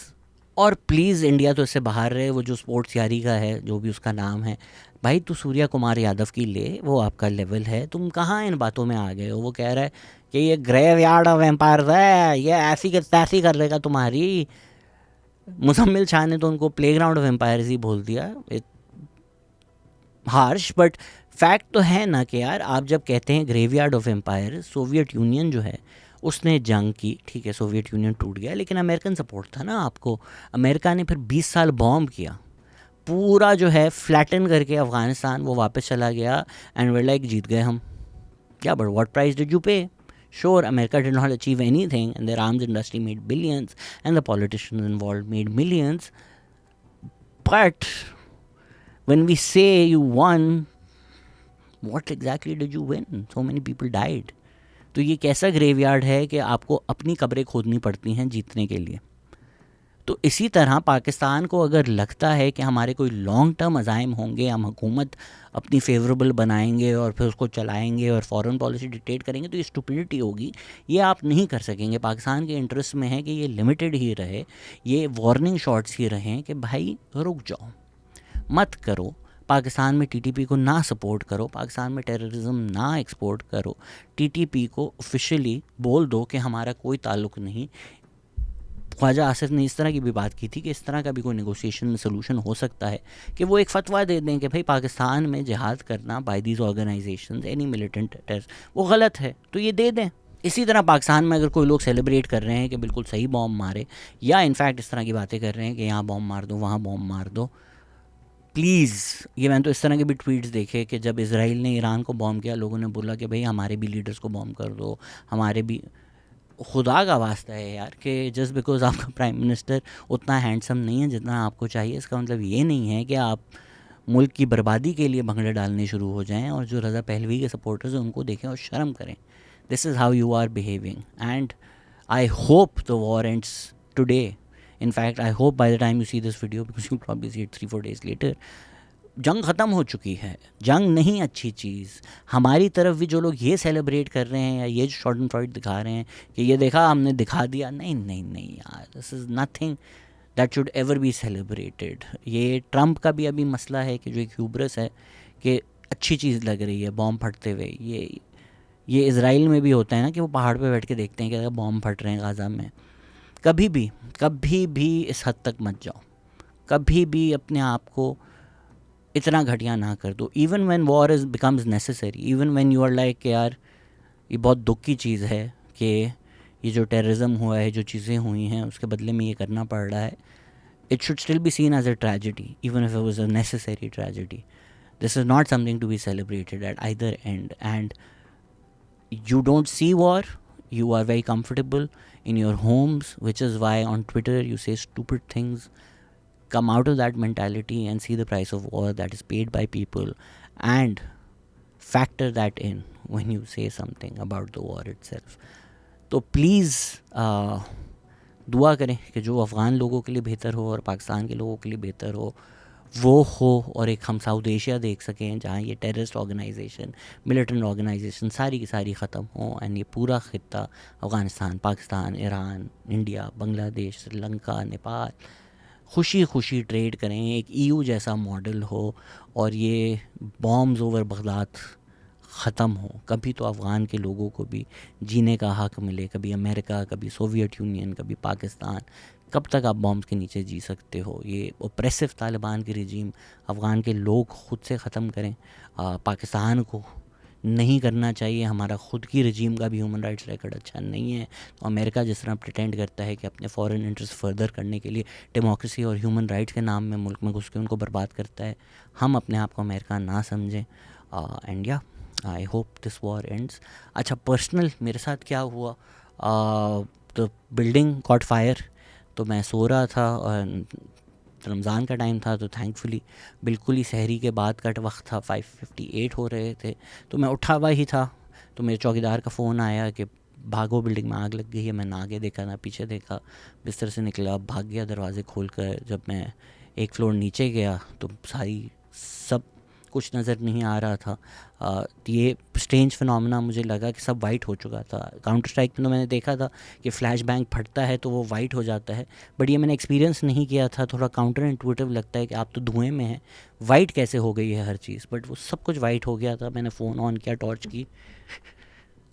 और प्लीज़ इंडिया तो इससे बाहर रहे। वो जो स्पोर्ट्स यारी का है, जो भी उसका नाम है, भाई तू सूर्या कुमार यादव की ले, वो आपका लेवल है। तुम कहाँ इन बातों में आ गए हो? वो कह रहा है कि ये ग्रेवयार्ड ऑफ एम्पायर्स है, ये ऐसी के तैसी कर देगा तुम्हारी। मुजम्मिल शाह ने तो उनको प्लेग्राउंड ऑफ एम्पायर्स ही बोल दिया। हार्श बट फैक्ट तो है ना कि यार आप जब कहते हैं graveyard of empire, Soviet Union जो है उसने जंग की, ठीक है सोवियत यूनियन टूट गया, लेकिन अमेरिकन सपोर्ट था ना आपको। अमेरिका ने फिर 20 साल बॉम्ब किया, पूरा जो है फ्लैटन करके अफ़गानिस्तान वो वापस चला गया एंड वे लाइक जीत गए हम। क्या but what price did you पे? Sure, America did not achieve anything and their arms industry made billions and the politicians involved made millions. But when we say you won, what exactly did you win? So many people died. तो ये कैसा ग्रेवयार्ड है कि आपको अपनी कब्रें खोदनी पड़ती हैं जीतने के लिए। तो इसी तरह पाकिस्तान को अगर लगता है कि हमारे कोई लॉन्ग टर्म अज़ाइम होंगे, हम हुकूमत अपनी फेवरेबल बनाएंगे और फिर उसको चलाएंगे और फॉरेन पॉलिसी डिक्टेट करेंगे, तो ये स्टुपिडिटी होगी, ये आप नहीं कर सकेंगे। पाकिस्तान के इंटरेस्ट में है कि ये लिमिटेड ही रहे, ये वार्निंग शॉट्स ही रहें कि भाई रुक जाओ, मत करो, पाकिस्तान में टीटीपी को ना सपोर्ट करो, पाकिस्तान में टेररिज्म ना एक्सपोर्ट करो, टीटीपी को ऑफिशियली बोल दो कि हमारा कोई ताल्लुक़ नहीं। ख्वाजा आसिफ ने इस तरह की भी बात की थी कि इस तरह का भी कोई नेगोशिएशन में सोल्यूशन हो सकता है कि वो एक फ़तवा दे दें कि भाई पाकिस्तान में जिहाद करना by these organisations any militant terror वो गलत है, तो ये दे दें। इसी तरह पाकिस्तान में अगर कोई लोग सेलिब्रेट कर रहे हैं कि बिल्कुल सही बॉम्ब मारे, या इनफैक्ट इस तरह की बातें कर रहे हैं कि यहाँ बॉम्ब मार दो वहाँ बॉम्ब मार दो, प्लीज़, ये मैंने तो इस तरह के भी ट्वीट्स देखे कि जब इसराइल ने ईरान को बॉम्ब किया, लोगों ने बोला कि भाई हमारे भी लीडर्स को बॉम्ब कर दो, हमारे भी। खुदा का वास्ता है यार कि जस्ट बिकॉज आपका प्राइम मिनिस्टर उतना हैंडसम नहीं है जितना आपको चाहिए, इसका मतलब ये नहीं है कि आप मुल्क की बर्बादी के लिए भंगड़े डालने शुरू हो जाएं और जो रज़ा पहलवी के सपोर्टर्स हैं उनको देखें और शर्म करें। This is how you are behaving and I hope the war ends today. In fact, I hope by the time you see this video, because you'll probably see it 3-4 days later, जंग ख़त्म हो चुकी है। जंग नहीं अच्छी चीज़। हमारी तरफ भी जो लोग ये सेलिब्रेट कर रहे हैं या ये जो शॉर्ट एंड फ्राइड दिखा रहे हैं कि ये देखा हमने दिखा दिया, नहीं नहीं नहीं यार, this is nothing that should ever be celebrated. ये ट्रंप का भी अभी मसला है कि जो एक ह्यूब्रस है कि अच्छी चीज़ लग रही है बॉम्ब फटते हुए। ये इज़राइल में भी होता है ना कि वो पहाड़ पे बैठ के देखते हैं कि अगर बॉम्ब फट रहे हैं गाज़ा में। कभी भी इस हद तक मत जाओ, कभी भी अपने आप को इतना घटिया ना कर दो। Even when war is becomes necessary, even when you are like यार ये बहुत दुख की चीज़ है कि ये जो टेररिज्म हुआ है, जो चीज़ें हुई हैं उसके बदले में ये करना पड़ रहा है, it should still be seen as a tragedy even if it was a necessary tragedy. This is not something to be celebrated at either end and you don't see war, you are very comfortable in your homes, which is why on Twitter you say stupid things. Come out of that mentality and see the price of war that is paid by people and factor that in when you say something about the war itself. तो प्लीज़ दुआ करें कि जो अफ़गान लोगों के लिए बेहतर हो और पाकिस्तान के लोगों के लिए बेहतर हो वो हो, और एक हम साउथ एशिया देख सकें जहाँ ये टेररिस्ट ऑर्गेनाइजेशन, मिलिटेंट ऑर्गेनाइजेशन सारी की सारी ख़त्म हो एंड ये पूरा ख़ित्ता अफ़गानिस्तान, पाकिस्तान, ईरान, इंडिया, बांग्लादेश, श्रीलंका, नेपाल खुशी खुशी ट्रेड करें, एक EU जैसा मॉडल हो और ये बॉम्ब्स ओवर बगदाद ख़त्म हो। कभी तो अफ़गान के लोगों को भी जीने का हक़ मिले, कभी अमेरिका, कभी सोवियत यूनियन, कभी पाकिस्तान। कब तक आप बॉम्ब्स के नीचे जी सकते हो? ये ओप्रेसिव तालिबान की रिजीम अफ़गान के लोग ख़ुद से ख़त्म करें। पाकिस्तान को नहीं करना चाहिए, हमारा ख़ुद की रिजीम का भी ह्यूमन राइट्स रिकॉर्ड अच्छा नहीं है। तो अमेरिका जिस तरह प्रिटेंड करता है कि अपने फॉरेन इंटरेस्ट फर्दर करने के लिए डेमोक्रेसी और ह्यूमन राइट्स के नाम में मुल्क में घुस के उनको बर्बाद करता है, हम अपने आप को अमेरिका ना समझें। एंड या I hope this war ends. अच्छा, पर्सनल मेरे साथ क्या हुआ, द बिल्डिंग कॉट फायर, तो मैं सो रहा था और रमज़ान का टाइम था, तो थैंकफुली बिल्कुल ही सहरी के बाद का वक्त था, 5:58 हो रहे थे, तो मैं उठा हुआ ही था। तो मेरे चौकीदार का फ़ोन आया कि भागो बिल्डिंग में आग लग गई है। मैं ना आगे देखा ना पीछे देखा, बिस्तर से निकला, भाग गया दरवाज़े खोल कर। जब मैं एक फ्लोर नीचे गया तो सब कुछ नज़र नहीं आ रहा था। ये स्ट्रेंज फिनोमेना मुझे लगा कि सब वाइट हो चुका था। काउंटर स्ट्राइक में तो मैंने देखा था कि फ्लैश बैंग फटता है तो वो वाइट हो जाता है, बट ये मैंने एक्सपीरियंस नहीं किया था। थोड़ा काउंटर इंट्यूटिव लगता है कि आप तो धुएं में हैं, वाइट कैसे हो गई है हर चीज़, बट वो सब कुछ वाइट हो गया था। मैंने फ़ोन ऑन किया, टॉर्च की,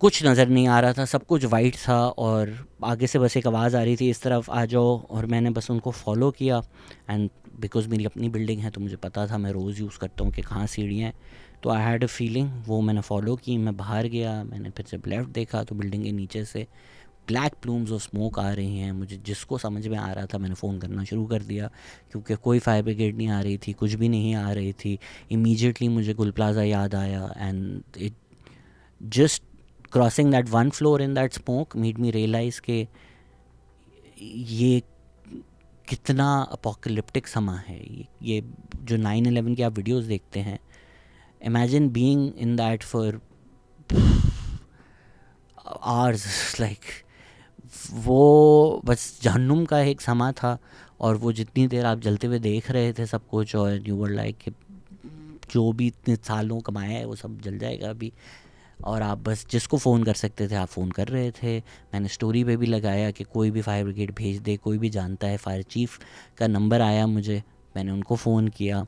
कुछ नज़र नहीं आ रहा था, सब कुछ वाइट था और आगे से बस एक आवाज़ आ रही थी इस तरफ आ जाओ, और मैंने बस उनको फॉलो किया। एंड बिकॉज़ मेरी अपनी बिल्डिंग है तो मुझे पता था, मैं रोज़ यूज़ करता हूँ कि कहाँ सीढ़ियाँ हैं, तो आई हैड अ फीलिंग, वो मैंने फॉलो की। मैं बाहर गया, मैंने फिर जब लेफ़्ट देखा तो बिल्डिंग के नीचे से ब्लैक प्लूम्स ऑफ स्मोक आ रही हैं। मुझे जिसको समझ में आ रहा था मैंने फ़ोन करना शुरू कर दिया, क्योंकि कोई फायर ब्रिगेड नहीं आ रही थी, कुछ भी नहीं आ रही थी। इमीडिएटली मुझे गुल प्लाज़ा याद आया, and it just crossing that one floor in that smoke made me realise कि ये कितना अपोकलिप्टिक समा है। ये जो 9/11 की आप वीडियोस देखते हैं, imagine being in that for hours, like वो बस जहन्नुम का एक समा था। और वो जितनी देर आप जलते हुए देख रहे थे सब कुछ, और यू वर लाइक जो भी इतने सालों कमाया है वो सब जल जाएगा अभी, और आप बस जिसको फ़ोन कर सकते थे आप फ़ोन कर रहे थे। मैंने स्टोरी पे भी लगाया कि कोई भी फायर ब्रिगेड भेज दे, कोई भी जानता है। फायर चीफ़ का नंबर आया मुझे, मैंने उनको फ़ोन किया,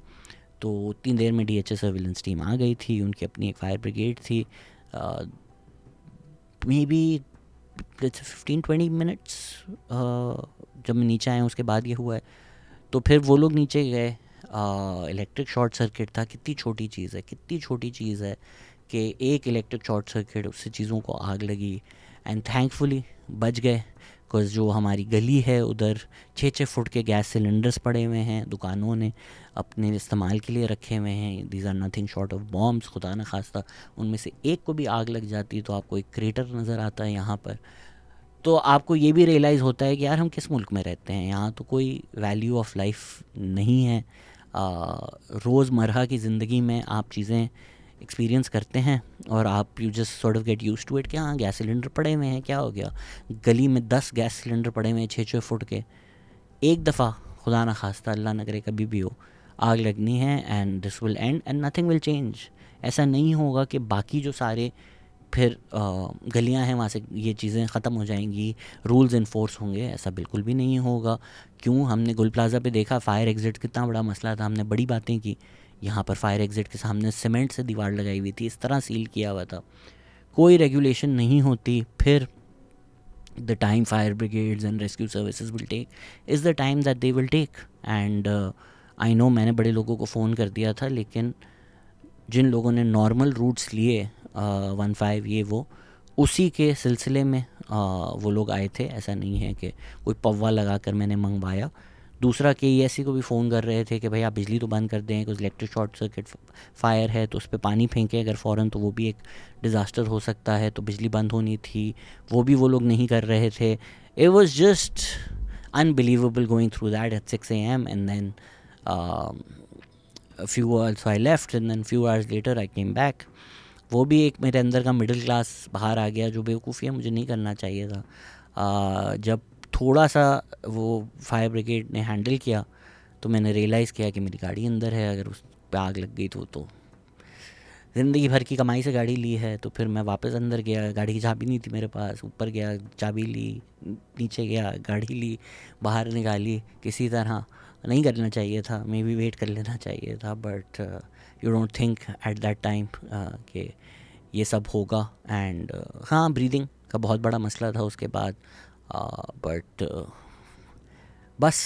तो उतनी देर में DHS सर्विलेंस टीम आ गई थी, उनकी अपनी एक फायर ब्रिगेड थी। मे बी 15-20 मिनट्स जब मैं नीचे आया उसके बाद ये हुआ है। तो फिर वो लोग नीचे गए, इलेक्ट्रिक शॉर्ट सर्किट था। कितनी छोटी चीज़ है, कितनी छोटी चीज़ है कि एक इलेक्ट्रिक शॉर्ट सर्किट, उससे चीज़ों को आग लगी। एंड थैंकफुली बच गए, बिकॉज़ जो हमारी गली है उधर 6-6 फुट के गैस सिलेंडर्स पड़े हुए हैं, दुकानों ने अपने इस्तेमाल के लिए रखे हुए हैं। These are nothing short of bombs, खुदा न खास्ता उनमें से एक को भी आग लग जाती तो आपको एक क्रेटर नज़र आता है यहाँ पर। तो आपको ये भी रियलाइज़ होता है कि यार हम किस मुल्क में रहते हैं, यहाँ तो कोई वैल्यू ऑफ लाइफ नहीं है। रोज़मर्रा की ज़िंदगी में आप चीज़ें एक्सपीरियंस करते हैं और आप you just sort of get used to it कि हाँ गैस सिलेंडर पड़े हुए हैं, क्या हो गया। गली में 10 गैस सिलेंडर पड़े हुए हैं 6-6 फुट के, एक दफ़ा खुदा ना खास्ता अल्लाह ना करे कभी भी हो आग लगनी है, and this will and and nothing will change. ऐसा नहीं होगा कि बाकी जो सारे फिर गलियां हैं वहाँ से ये चीज़ें ख़त्म हो जाएंगी, रूल्स इन्फोर्स होंगे, ऐसा बिल्कुल भी नहीं होगा। क्यों, हमने गुल प्लाज़ा पे देखा फायर एग्ज़िट कितना बड़ा मसला था, हमने बड़ी बातें की। यहाँ पर फायर एग्ज़िट के सामने सीमेंट से दीवार लगाई हुई थी, इस तरह सील किया हुआ था, कोई रेगुलेशन नहीं होती। फिर the time fire brigades and rescue services will take is the time that they will take, and I know मैंने बड़े लोगों को फ़ोन कर दिया था, लेकिन जिन लोगों ने नॉर्मल रूट्स लिए 15 ये वो उसी के सिलसिले में वो लोग आए थे। ऐसा नहीं है कि कोई पव्वा लगा कर मैंने मंगवाया। दूसरा KESC को भी फ़ोन कर रहे थे कि भाई आप बिजली तो बंद कर दें, कुछ इलेक्ट्रिक शॉर्ट सर्किट फायर है तो उस पर पानी फेंकें अगर फ़ौरन, तो वो भी एक डिज़ास्टर हो सकता है। तो बिजली बंद होनी थी, वो भी वो लोग नहीं कर रहे थे। It was just unbelievable going through that at 6 AM, and then few hours so I left, and then few hours later I came back. वो भी एक मेरे अंदर का मिडिल क्लास बाहर आ गया, जो बेवकूफ़ियाँ मुझे नहीं करना चाहिए था। जब थोड़ा सा वो फायर ब्रिगेड ने हैंडल किया तो मैंने रियलाइज़ किया कि मेरी गाड़ी अंदर है, अगर उस पर आग लग गई तो ज़िंदगी भर की कमाई से गाड़ी ली है। तो फिर मैं वापस अंदर गया, गाड़ी की चाबी नहीं थी मेरे पास, ऊपर गया चाबी ली, नीचे गया गाड़ी ली, बाहर निकाली। किसी तरह नहीं करना चाहिए था, मे बी वेट कर लेना चाहिए था, but you don't think at that time कि ये सब होगा। एंड हाँ, ब्रीदिंग का बहुत बड़ा मसला था उसके बाद, बट बस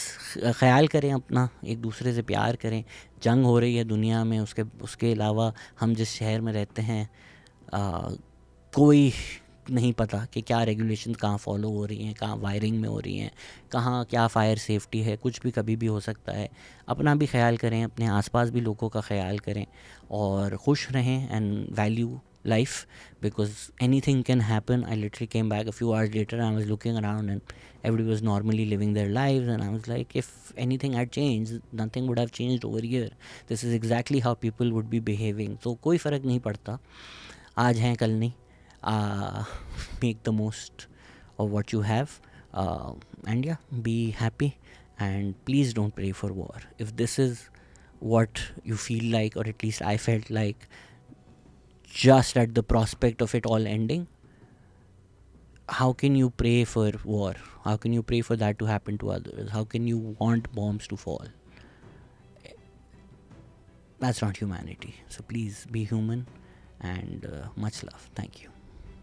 ख़याल करें अपना, एक दूसरे से प्यार करें। जंग हो रही है दुनिया में, उसके अलावा हम जिस शहर में रहते हैं कोई नहीं पता कि क्या रेगुलेशन कहाँ फॉलो हो रही हैं, कहाँ वायरिंग में हो रही हैं, कहाँ क्या फ़ायर सेफ्टी है, कुछ भी कभी भी हो सकता है। अपना भी ख्याल करें, अपने आसपास भी लोगों का ख्याल करें और खुश रहें and value life, because anything can happen. I literally came back a few hours later and I was looking around and everybody was normally living their lives, and I was like, if anything had changed, nothing would have changed over here. This is exactly how people would be behaving. So कोई फ़र्क नहीं पड़ता, आज हैं कल नहीं. Make the most of what you have, and yeah, be happy, and please don't pray for war. If this is what you feel like, or at least I felt like, just at the prospect of it all ending, how can you pray for war? How can you pray for that to happen to others? How can you want bombs to fall? That's not humanity. So please be human, and much love. Thank you.